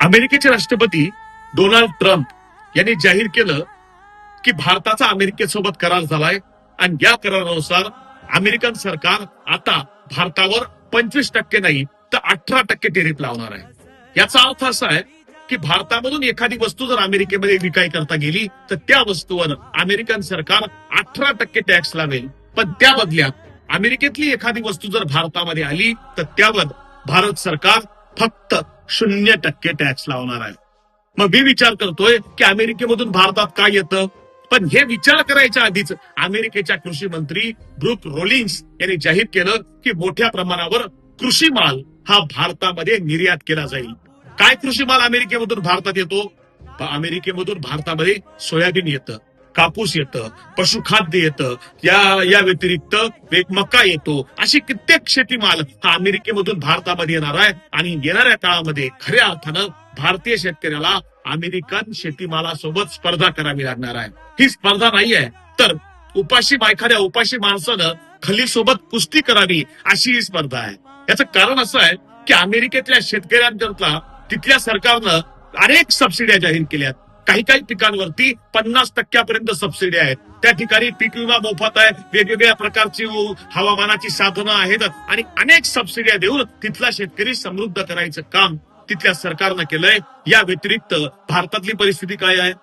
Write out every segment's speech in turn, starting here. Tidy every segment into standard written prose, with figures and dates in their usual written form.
अमेरिकेचे राष्ट्रपती Donald Trump यांनी जाहीर केलं की भारताचा अमेरिकेसोबत करार झालाय आणि या करारानुसार अमेरिकन सरकार आता भारतावर 25% नाही तर 18% टेरिफ लावणार आहे. याचा अर्थ असा आहे की भारतामधून एखादी वस्तू जर अमेरिकेमध्ये विक्री करता गेली तर त्या वस्तूवर अमेरिकन सरकार 18% टॅक्स लावेल, पण त्या बदल्यात अमेरिकेतली एखादी वस्तू जर भारतामध्ये आली तर त्यावर भारत सरकार फक्त 0% टॅक्स लावणार आहे. मग मी विचार करतोय की अमेरिकेमधून भारतात काय येतं, पण हे विचार करायच्या आधीच अमेरिकेच्या कृषी मंत्री ब्रूक रोलिन्स यांनी जाहीर केलं की मोठ्या प्रमाणावर कृषी माल हा भारतामध्ये निर्यात केला जाईल. काय कृषी माल अमेरिकेमधून भारतात येतो? अमेरिकेमधून भारतामध्ये सोयाबीन येतं, कापूस येतं, पशुखाद्य येतं, या व्यतिरिक्त एक मका येतो. अशी कित्येक शेतीमाल हा अमेरिकेमधून भारतामध्ये येणार आहे आणि येणाऱ्या काळामध्ये खऱ्या अर्थानं भारतीय शेतकऱ्याला अमेरिकन शेतीमालासोबत स्पर्धा करावी लागणार आहे. ही स्पर्धा नाही आहे तर एखाद्या उपाशी माणसानं खलीसोबत कुस्ती करावी अशी ही स्पर्धा आहे. याचं कारण असं आहे की अमेरिकेतल्या शेतकऱ्यांकरता तिथल्या सरकारनं अनेक सबसिड्या जाहीर केल्यात. काही काही पिकांवरती 50% सबसिडी आहेत. त्या ठिकाणी पीक विमा मोफत आहे, वेगवेगळ्या प्रकारची हवामानाची साधनं आहेत आणि अनेक सबसिड्या देऊन तिथला शेतकरी समृद्ध करायचं काम तिथल्या सरकारनं केलंय. या व्यतिरिक्त भारतातली परिस्थिती काय आहे?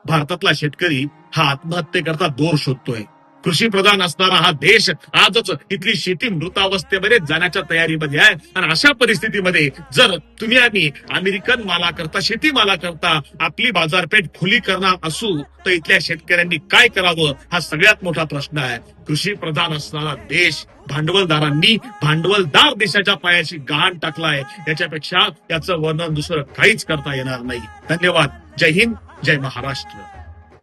भारतातला शेतकरी हा आत्महत्येकरता दोर शोधतोय. कृषी प्रधान असणारा हा देश आजच इथली शेती मृतावस्थेमध्ये जाण्याच्या तयारीमध्ये आहे आणि अशा परिस्थितीमध्ये जर तुम्ही आम्ही अमेरिकन मालाकरता शेती मालाकरता आपली बाजारपेठ खुली करणार असू तर इथल्या शेतकऱ्यांनी काय करावं हा सगळ्यात मोठा प्रश्न आहे. कृषी प्रधान असणारा देश भांडवलदारांनी भांडवलदार देशाच्या पायाशी गहाण टाकलाय. याच्यापेक्षा याचं वर्णन दुसरं काहीच करता येणार नाही. धन्यवाद. जय हिंद, जय महाराष्ट्र.